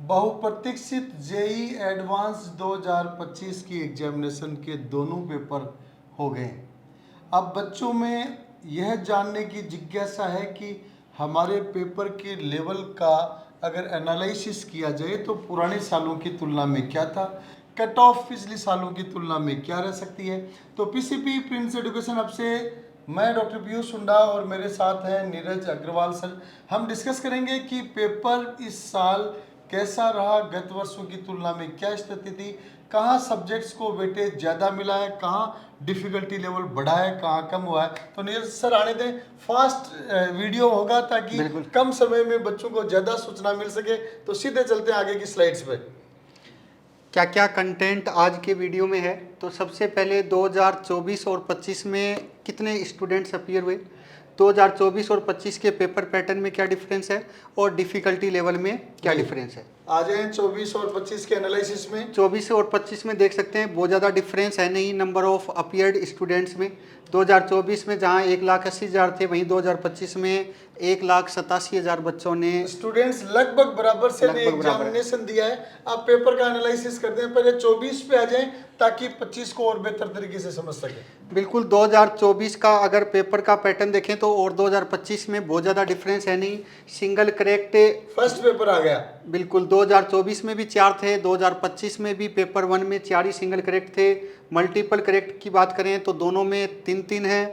बहुप्रतीक्षित JEE advance 2025 की examination के दोनों पेपर हो गए। अब बच्चों में यह जानने की जिज्ञासा है कि हमारे पेपर के लेवल का अगर एनालिसिस किया जाए तो पुराने सालों की तुलना में क्या था, कट ऑफ पिछले सालों की तुलना में क्या रह सकती है। तो पीसीपी प्रिंस एजुकेशन अब से मैं डॉक्टर पीयूष सुंडा और मेरे साथ हैं नीरज अग्रवाल सर। हम डिस्कस करेंगे कि पेपर इस साल कैसा रहा, गत वर्षों की तुलना में क्या स्थिति थी, कहाँ सब्जेक्ट्स को वेटेज ज़्यादा मिला है, कहाँ डिफिकल्टी लेवल बढ़ा है, कहाँ कम हुआ है। तो नीरज सर आने दें, फास्ट वीडियो होगा ताकि कम समय में बच्चों को ज़्यादा सूचना मिल सके। तो सीधे चलते हैं आगे की स्लाइड्स पे। क्या क्या कंटेंट आज के वीडियो में है। तो सबसे पहले 2024 और 25 में कितने स्टूडेंट्स अपीयर हुए, 2024 और 25 के पेपर पैटर्न में क्या डिफरेंस है और डिफ़िकल्टी लेवल में क्या डिफरेंस है। आ जाए 24 और 25 के एनालिसिस में। 24 और 25 में देख सकते हैं बहुत ज़्यादा डिफरेंस है नहीं नंबर ऑफ अपीयर्ड स्टूडेंट्स में। 2024 में जहां 1,80,000 थे, वहीं 2025 में 1,87,000 बच्चों ने स्टूडेंट्स लगभग बराबर से एग्जामिनेशन दिया है। आप पेपर का एनालिसिस करते हैं, पहले 24 पे आ जाएं ताकि 25 को और बेहतर तरीके से समझ सकें। बिल्कुल 2024 का अगर पेपर का पैटर्न देखें तो और 2025 में बहुत ज़्यादा डिफरेंस है नहीं। सिंगल करेक्ट फर्स्ट पेपर आ गया। बिल्कुल 2024 में भी 4 थे, 2025 में भी पेपर 1 में 4 ही सिंगल करेक्ट थे। मल्टीपल करेक्ट की बात करें तो दोनों में 3-3 है।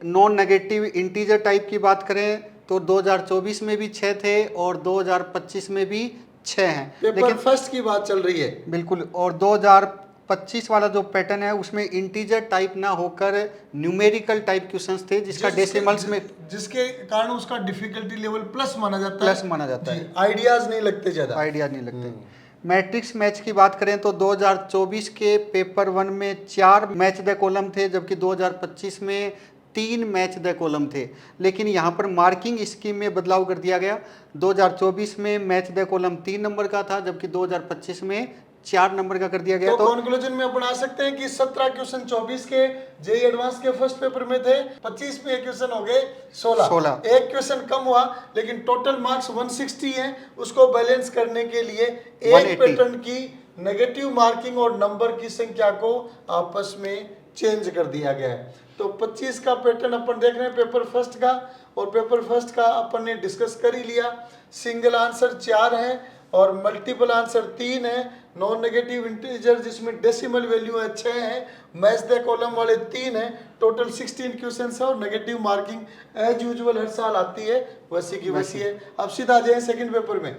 नॉन नेगेटिव इंटीजर टाइप की बात करें तो 2024 में भी 6 थे और 2025 में भी 6 हैं। लेकिन फर्स्ट की बात चल रही है। बिल्कुल, और 2025 वाला जो पैटर्न है उसमें इंटीजर टाइप ना होकर न्यूमेरिकल टाइप क्वेश्चंस थे जिसका डेसिमल्स में, जिसके कारण उसका डिफिकल्टी लेवल प्लस माना जाता है। आइडियाज नहीं लगते, ज़्यादा आइडियाज नहीं लगते। मैट्रिक्स मैच की बात करें तो 2024 के पेपर 1 में 4 मैच द कॉलम थे, जबकि 2025 में 3 मैच द कॉलम थे। लेकिन यहाँ पर मार्किंग स्कीम में बदलाव कर दिया गया। 2024 में मैच द कॉलम 3 नंबर का था, जबकि 2025 में 4 नंबर का कर दिया गया। तो कंक्लूजन में अपन आ सकते हैं कि 17 क्वेश्चन 24 के जेई एडवांस के फर्स्ट पेपर में थे, 25 में एक क्वेश्चन हो गए 16। एक क्वेश्चन कम हुआ, लेकिन टोटल मार्क्स 160 हैं। उसको बैलेंस करने के लिए एक पैटर्न की नेगेटिव मार्किंग और नंबर की संख्या को आपस में चेंज कर दिया गया है। तो 25 का पैटर्न अपन देख रहे हैं पेपर फर्स्ट का, और पेपर फर्स्ट का अपन ने डिस्कस कर ही लिया। सिंगल आंसर 4 है और मल्टीपल आंसर 3 है। नॉन नेगेटिव इंटीजर जिसमें डेसिमल वैल्यू है 6 है। मैच द कॉलम वाले 3 है। टोटल 16 क्वेश्चंस है और नेगेटिव मार्किंग एज यूजुअल हर साल आती है, वैसी की वैसी है। अब सीधा आ जाए सेकंड पेपर में।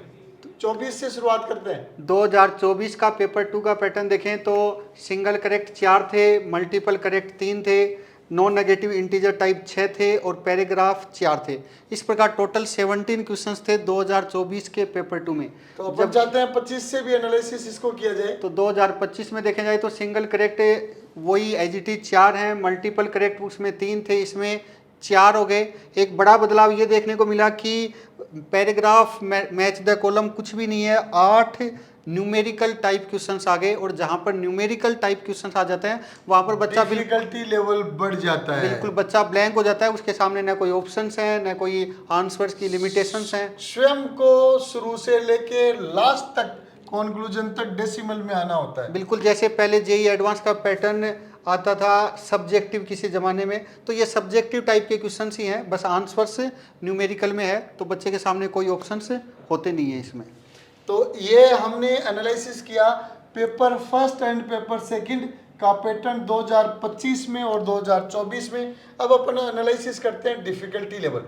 24 से शुरुआत करते हैं। 2024 का पेपर 2 का पैटर्न देखें तो सिंगल करेक्ट 4 थे, मल्टीपल करेक्ट 3 थे, नॉन नेगेटिव इंटीजर टाइप 6 थे और पैराग्राफ 4 थे। इस प्रकार टोटल 17 क्वेश्चंस थे 2024 के पेपर 2 में। तो अपन चाहते हैं 25 से भी एनालिसिस इसको किया जाए। तो 2025 में देखे जाए तो सिंगल करेक्ट वही एज इट इज 4 हैं, मल्टीपल करेक्ट उसमें 3 थे, इसमें 4 हो गए। एक बड़ा बदलाव ये देखने को मिला कि पैराग्राफ मैच द कॉलम कुछ भी नहीं है, 8 न्यूमेरिकल टाइप क्वेश्चंस आ गए। और जहां पर न्यूमेरिकल टाइप क्वेश्चंस आ जाते हैं वहां पर बच्चा डिफिकल्टी लेवल बढ़ जाता है। बिल्कुल बच्चा ब्लैंक हो जाता है, उसके सामने ना कोई ऑप्शंस हैं ना कोई आंसर्स की लिमिटेशंस हैं। स्वयं को शुरू से लेके लास्ट तक कंक्लूजन तक डेसिमल में आना होता है। बिल्कुल, जैसे पहले जेई एडवांस का पैटर्न आता था सब्जेक्टिव किसी ज़माने में, तो ये सब्जेक्टिव टाइप के क्वेश्चंस ही हैं, बस आंसर्स न्यूमेरिकल में है, तो बच्चे के सामने कोई ऑप्शंस होते नहीं है इसमें। तो ये हमने एनालिसिस किया paper first and paper second का पैटर्न 2025 में और 2024 में। अब अपन एनालिसिस करते हैं डिफिकल्टी लेवल।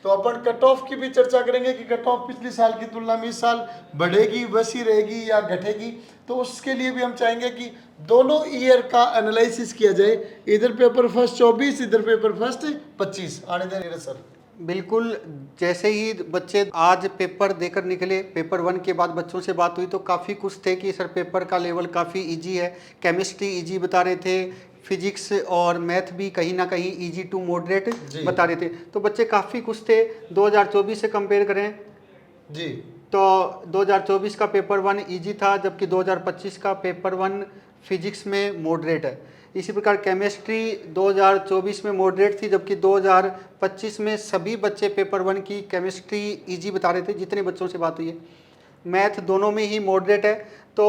तो अपन कट ऑफ की भी चर्चा करेंगे कि कट ऑफ पिछले साल की तुलना में इस साल बढ़ेगी, वैसी रहेगी या घटेगी। तो उसके लिए भी हम चाहेंगे कि दोनों ईयर का एनालिसिस किया जाए, इधर पेपर फर्स्ट 24, इधर पेपर फर्स्ट 25। आने दें सर। बिल्कुल, जैसे ही बच्चे आज पेपर देकर निकले, पेपर 1 के बाद बच्चों से बात हुई तो काफ़ी खुश थे कि सर पेपर का लेवल काफ़ी इजी है। केमिस्ट्री इजी बता रहे थे, फिजिक्स और मैथ भी कहीं ना कहीं इजी टू मॉडरेट बता रहे थे, तो बच्चे काफ़ी खुश थे। 2024 से कंपेयर करें जी तो 2024 का पेपर 1 इजी था, जबकि 2025 का पेपर 1 फिजिक्स में मॉडरेट है। इसी प्रकार केमिस्ट्री 2024 में मॉडरेट थी, जबकि 2025 में सभी बच्चे पेपर 1 की केमिस्ट्री इजी बता रहे थे जितने बच्चों से बात हुई है। मैथ दोनों में ही मॉडरेट है। तो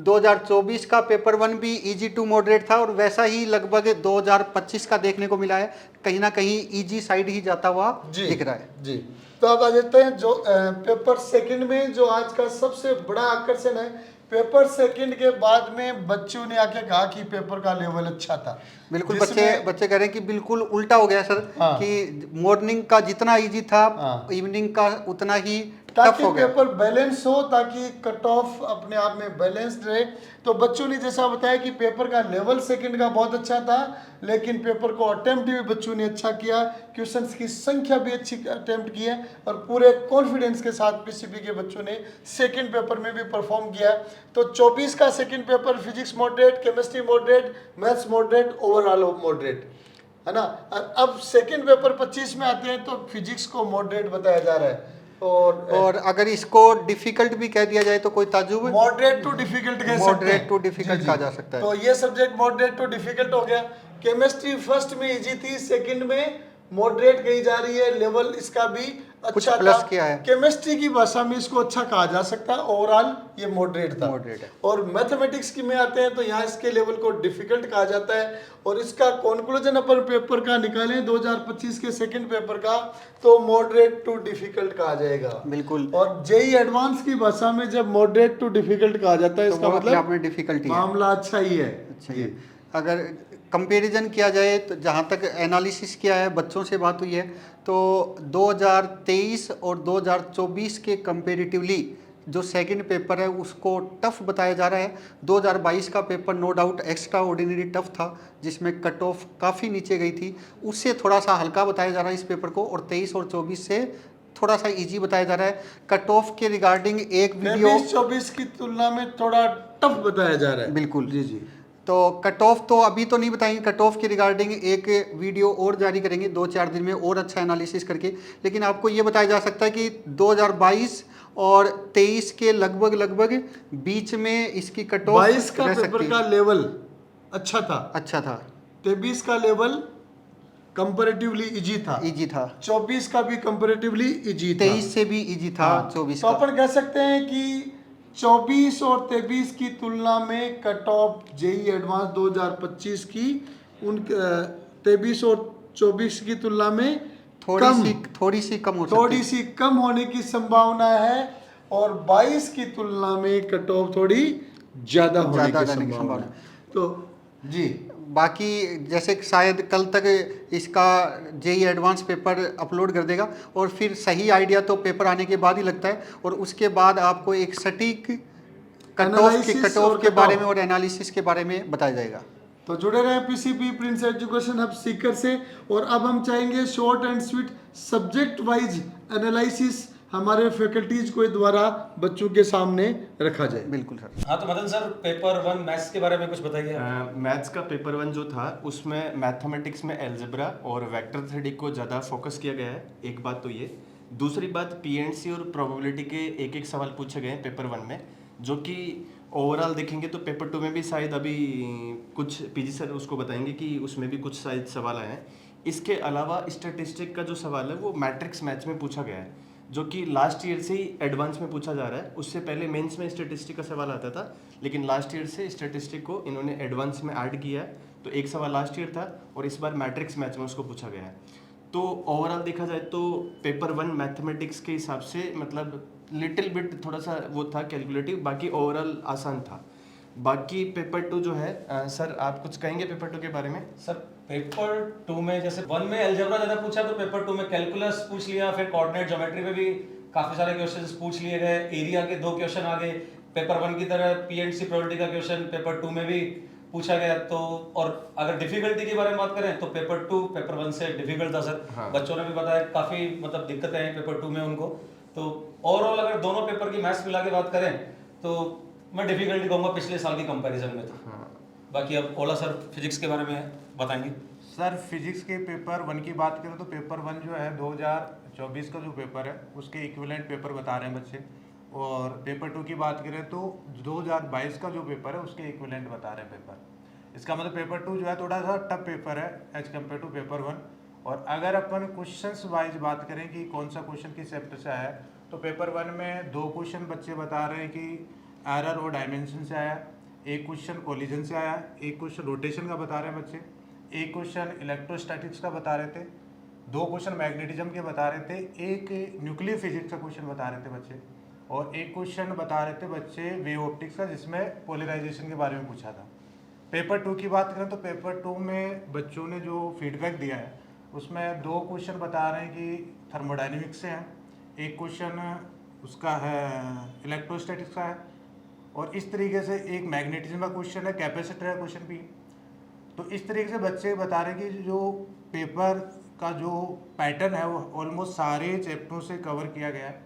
2024 का पेपर 1 भी इजी टू मॉडरेट था और वैसा ही लगभग 2025 का देखने को मिला है, कहीं ना कहीं इजी साइड ही जाता हुआ दिख रहा है। जी। तो अब आ जाते हैं जो पेपर सेकंड में, जो आज का सबसे बड़ा आकर्षण है। पेपर सेकंड के बाद में बच्चों ने आके कहा कि पेपर का लेवल अच्छा था। बिल्कुल, जिसमें- बच्चे कह रहे हैं कि बिल्कुल उल्टा हो गया सर, हाँ। कि मॉर्निंग का जितना इजी था हाँ। इवनिंग का उतना ही टफ ताकि हो गया। पेपर बैलेंस हो, ताकि कट ऑफ अपने आप में बैलेंस्ड रहे। तो बच्चों ने जैसा बताया कि पेपर का लेवल सेकंड का बहुत अच्छा था, लेकिन पेपर को अटेम्प्ट भी बच्चों ने अच्छा किया, क्वेश्चंस की संख्या भी अच्छी अटेम्प्ट की है और पूरे कॉन्फिडेंस के साथ पीसीबी के बच्चों ने सेकंड पेपर में भी परफॉर्म किया। तो 24 का second paper physics moderate, chemistry moderate, maths moderate, overall moderate, है ना। अब सेकंड पेपर 25 में आते हैं तो फिजिक्स को मॉडरेट बताया जा रहा है। और अगर इसको डिफिकल्ट भी कह दिया जाए तो कोई ताजुब, मॉडरेट टू डिफिकल्ट कह सकते हैं। मॉडरेट टू डिफिकल्ट जी, कहा जी। जा सकता है। तो ये सब्जेक्ट मॉडरेट टू डिफिकल्ट हो गया। केमिस्ट्री फर्स्ट में इजी थी, सेकंड में मॉडरेट कही जा रही है। लेवल इसका भी कुछ अच्छा प्लस था। किया है। केमिस्ट्री की भाषा में इसको अच्छा कहा जा सकता है। ओवरऑल ये मॉडरेट था। मॉडरेट है। और मैथमेटिक्स की में आते हैं तो यहाँ इसके लेवल को डिफिकल्ट कहा जाता है। और इसका कंक्लूजन अपन पेपर का निकालें 2025 के सेकंड पेपर का, तो मॉडरेट टू डिफिकल्ट कहा जाएगा। बिल्कुल। और जेई एडवांस की भाषा में जब मॉडरेट टू डिफिकल्ट कहा जाता है, तो इसका वो अपने मतलब आप में डिफिकल्टी है। मामला अच्छा ही है। अच्छा ये अगर कंपैरिजन किया जाए तो जहाँ तक एनालिसिस किया है, बच्चों से बात हुई है, तो 2023 और 2024 के कंपैरेटिवली जो सेकंड पेपर है उसको टफ बताया जा रहा है। 2022 का paper no doubt extraordinary tough था, जिसमें कट ऑफ काफ़ी नीचे गई थी, उससे थोड़ा सा हल्का बताया जा रहा है इस पेपर को। और 23 और 24 से थोड़ा सा इजी बताया जा रहा है। कट ऑफ के रिगार्डिंग एक वीडियो 23-24 की तुलना में थोड़ा टफ बताया जा रहा है। बिल्कुल। जी जी। तो कट ऑफ तो अभी तो नहीं बताएंगे, कट ऑफ के रिगार्डिंग एक वीडियो और जारी करेंगे 2-4 दिन में और अच्छा एनालिसिस करके। लेकिन आपको ये बताया जा सकता है कि 2022 और 23 के लगभग बीच में इसकी कट ऑफ 22 का रह पेपर सकती का है। लेवल अच्छा था। अच्छा था, 23 का लेवल कंपैरेटिवली इजी था। इजी था। 24 का भी कंपैरेटिवली इजी था। 23 से भी इजी था। हाँ, 24 तो का अपन कह सकते हैं कि 24 और 23 की तुलना में कट ऑफ जेई एडवांस 2025 की उन 23 और 24 की तुलना में थोड़ी सी कम हो सकती थोड़ी है। सी कम होने की संभावना है। और 22 की तुलना में कट ऑफ थोड़ी ज्यादा होने ज़्यादा की रहने की संभावना है। तो जी, बाकी जैसे शायद कल तक इसका जेई एडवांस पेपर अपलोड कर देगा और फिर सही आइडिया तो पेपर आने के बाद ही लगता है। और उसके बाद आपको एक सटीक Analysis और के cut बारे off। में और एनालिसिस के बारे में बताया जाएगा। तो जुड़े रहे PCP Prince education hub Sikar से। और अब हम चाहेंगे short and sweet subject wise analysis हमारे फैकल्टीज को द्वारा बच्चों के सामने रखा जाए। बिल्कुल सर। हाँ, तो मदन सर पेपर 1 मैथ्स के बारे में कुछ बताइए। मैथ्स का पेपर 1 जो था उसमें मैथमेटिक्स में एल्जेब्रा और वेक्टर थ्योरी को ज़्यादा फोकस किया गया है। एक बात तो ये, दूसरी बात पीएनसी और प्रोबेबिलिटी के एक सवाल पूछे गए हैं पेपर 1 में, जो कि ओवरऑल देखेंगे तो पेपर 2 में भी शायद अभी कुछ पीजी सर उसको बताएंगे कि उसमें भी कुछ शायद सवाल आए हैं। इसके अलावा स्टैटिस्टिक का जो सवाल है वो मैट्रिक्स मैथ्स में पूछा गया है, जो कि लास्ट ईयर से ही एडवांस में पूछा जा रहा है। उससे पहले मेंस में स्टैटिस्टिक का सवाल आता था, लेकिन लास्ट ईयर से स्टैटिस्टिक को इन्होंने एडवांस में ऐड किया है। तो एक सवाल लास्ट ईयर था और इस बार मैट्रिक्स मैथ्स में उसको पूछा गया है। तो ओवरऑल देखा जाए तो पेपर 1 मैथमेटिक्स के हिसाब से मतलब लिटिल बिट थोड़ा सा वो था कैलकुलेटिव, बाकी ओवरऑल आसान था। बाकी पेपर 2 जो है सर आप कुछ कहेंगे पेपर 2 के बारे में? सर पेपर 2 में जैसे 1 में अलजेब्रा ज़्यादा पूछा, तो पेपर 2 में कैलकुलस पूछ लिया, फिर कोऑर्डिनेट ज्योमेट्री में भी काफ़ी सारे क्वेश्चंस पूछ लिए गए, एरिया के 2 क्वेश्चन आ गए। पेपर 1 की तरह पीएनसी प्रोबेबिलिटी का क्वेश्चन पेपर 2 में भी पूछा गया। तो और अगर डिफिकल्टी के बारे में बात करें तो पेपर 2 पेपर 1 से डिफिकल्ट था सर। हाँ। बच्चों ने भी बताया काफ़ी मतलब दिक्कतें हैं पेपर 2 में उनको। तो ओवरऑल अगर दोनों पेपर की मैथ्स मिला के बात करें तो मैं डिफिकल्टी कहूँगा पिछले साल की कंपैरिजन में तो। हाँ। बाकी अब ओला सर फिजिक्स के बारे में बताएंगे। सर फिजिक्स के पेपर 1 की बात करें तो पेपर 1 जो है 2024 का जो पेपर है उसके इक्विवेलेंट पेपर बता रहे हैं बच्चे। और पेपर 2 की बात करें तो 2022 का जो पेपर है उसके इक्विवेलेंट बता रहे हैं पेपर। इसका मतलब पेपर 2 जो है थोड़ा सा टफ पेपर है एज कम्पेयर टू पेपर 1। और अगर अपन क्वेश्चंस वाइज बात करें कि कौन सा क्वेश्चन किस चैप्टर से आया है, तो पेपर 1 में 2 क्वेश्चन बच्चे बता रहे हैं कि एरर और डायमेंशन से आया, एक क्वेश्चन कोलिजन से आया, एक क्वेश्चन रोटेशन का बता रहे हैं बच्चे, एक क्वेश्चन इलेक्ट्रोस्टैटिक्स का बता रहे थे, 2 क्वेश्चन मैग्नेटिज्म के बता रहे थे, एक न्यूक्लियर फिजिक्स का क्वेश्चन बता रहे थे बच्चे, और एक क्वेश्चन बता रहे थे बच्चे वेव ऑप्टिक्स का, जिसमें पोलराइजेशन के बारे में पूछा था। पेपर 2 की बात करें तो पेपर 2 में बच्चों ने जो फीडबैक दिया है उसमें 2 क्वेश्चन बता रहे हैं कि थर्मोडाइनमिक्स से हैं, एक क्वेश्चन उसका है इलेक्ट्रोस्टैटिक्स का है, और इस तरीके से एक मैग्नेटिज्म का क्वेश्चन है, कैपेसिटर का क्वेश्चन भी। तो इस तरीके से बच्चे बता रहे हैं कि जो पेपर का जो पैटर्न है वो ऑलमोस्ट सारे चैप्टरों से कवर किया गया है,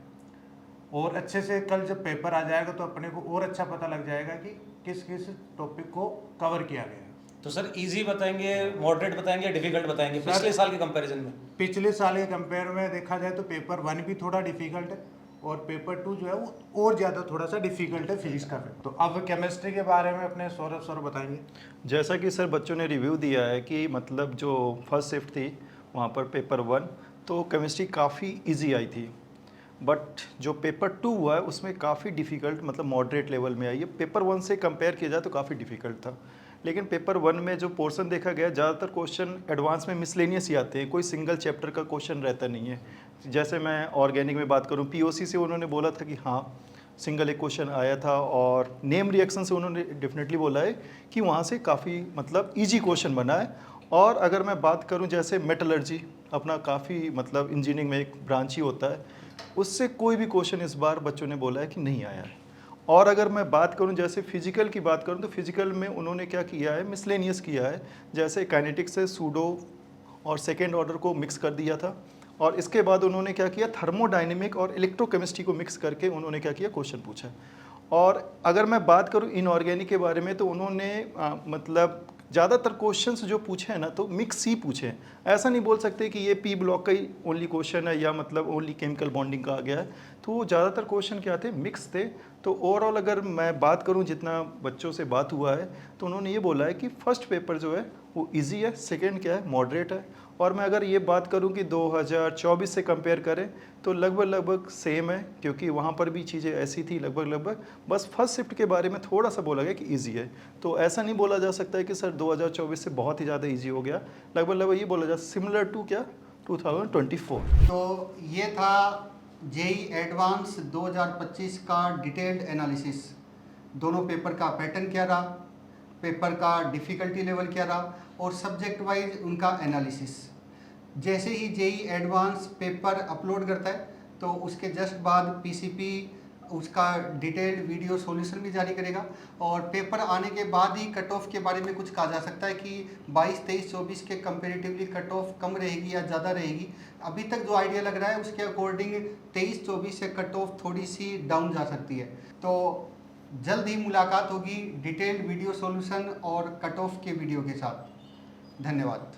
और अच्छे से कल जब पेपर आ जाएगा तो अपने को और अच्छा पता लग जाएगा कि किस किस टॉपिक को कवर किया गया है। तो सर इजी बताएंगे, मॉडरेट बताएंगे, डिफिकल्ट बताएंगे पिछले साल के कंपैरिजन में? पिछले साल के कंपेयर में देखा जाए तो पेपर 1 भी थोड़ा डिफिकल्ट है, और पेपर 2 जो है वो और ज़्यादा थोड़ा सा डिफिकल्ट है फिजिक्स का। तो अब केमिस्ट्री के बारे में अपने सौरभ सर बताएंगे। जैसा कि सर बच्चों ने रिव्यू दिया है कि मतलब जो फर्स्ट शिफ्ट थी वहाँ पर पेपर 1 तो केमिस्ट्री काफ़ी इजी आई थी, बट जो पेपर 2 हुआ है उसमें काफ़ी डिफ़िकल्ट मतलब मॉडरेट लेवल में आई है। पेपर 1 से कंपेयर किया जाए तो काफ़ी डिफ़िकल्ट था, लेकिन पेपर 1 में जो पोर्शन देखा गया ज़्यादातर क्वेश्चन एडवांस में मिसलेनियस ही आते हैं, कोई सिंगल चैप्टर का क्वेश्चन रहता नहीं है। जैसे मैं ऑर्गेनिक में बात करूँ, पीओसी से उन्होंने बोला था कि हाँ सिंगल एक क्वेश्चन आया था, और नेम रिएक्शन से उन्होंने डेफिनेटली बोला है कि वहाँ से काफ़ी मतलब ईजी क्वेश्चन बना है। और अगर मैं बात करूँ जैसे मेटलर्जी अपना काफ़ी मतलब इंजीनियरिंग में एक ब्रांच ही होता है, उससे कोई भी क्वेश्चन इस बार बच्चों ने बोला है कि नहीं आया है। और अगर मैं बात करूं जैसे फिजिकल की बात करूं तो फिजिकल में उन्होंने क्या किया है, मिसलेनियस किया है, जैसे काइनेटिक्स से सूडो और सेकेंड ऑर्डर को मिक्स कर दिया था, और इसके बाद उन्होंने क्या किया थर्मोडाइनमिक और इलेक्ट्रोकेमिस्ट्री को मिक्स करके उन्होंने क्या किया क्वेश्चन पूछा। और अगर मैं बात करूं इनऑर्गेनिक के बारे में तो उन्होंने मतलब ज़्यादातर क्वेश्चंस जो पूछे हैं ना तो मिक्स ही पूछे हैं, ऐसा नहीं बोल सकते कि ये पी ब्लॉक का ही ओनली क्वेश्चन है या मतलब ओनली केमिकल बॉन्डिंग का आ गया है। तो ज़्यादातर क्वेश्चन क्या थे, मिक्स थे। तो ओवरऑल अगर मैं बात करूं जितना बच्चों से बात हुआ है तो उन्होंने ये बोला है कि फर्स्ट पेपर जो है वो इजी है, सेकेंड क्या है मॉडरेट है। और मैं अगर ये बात करूं कि 2024 से कंपेयर करें तो लगभग सेम है, क्योंकि वहाँ पर भी चीज़ें ऐसी थी लगभग, बस फर्स्ट शिफ्ट के बारे में थोड़ा सा बोला गया कि इजी है। तो ऐसा नहीं बोला जा सकता है कि सर 2024 से बहुत ही ज़्यादा इजी हो गया, लगभग ये बोला जा सिमिलर टू क्या 2024। तो ये था जेई एडवांस 2025 का डिटेल्ड एनालिसिस। दोनों पेपर का पैटर्न क्या रहा, पेपर का डिफ़िकल्टी लेवल क्या रहा, और सब्जेक्ट वाइज उनका एनालिसिस। जैसे ही जेई एडवांस पेपर अपलोड करता है तो उसके जस्ट बाद पीसीपी उसका डिटेल्ड वीडियो सॉल्यूशन भी जारी करेगा, और पेपर आने के बाद ही कट ऑफ के बारे में कुछ कहा जा सकता है कि 22, 23, 24 के कंपेरेटिवली कट ऑफ कम रहेगी या ज़्यादा रहेगी। अभी तक जो आइडिया लग रहा है उसके अकॉर्डिंग 23, 24 से कट ऑफ थोड़ी सी डाउन जा सकती है। तो जल्द ही मुलाकात होगी डिटेल्ड वीडियो सॉल्यूशन और कट ऑफ के वीडियो के साथ। धन्यवाद।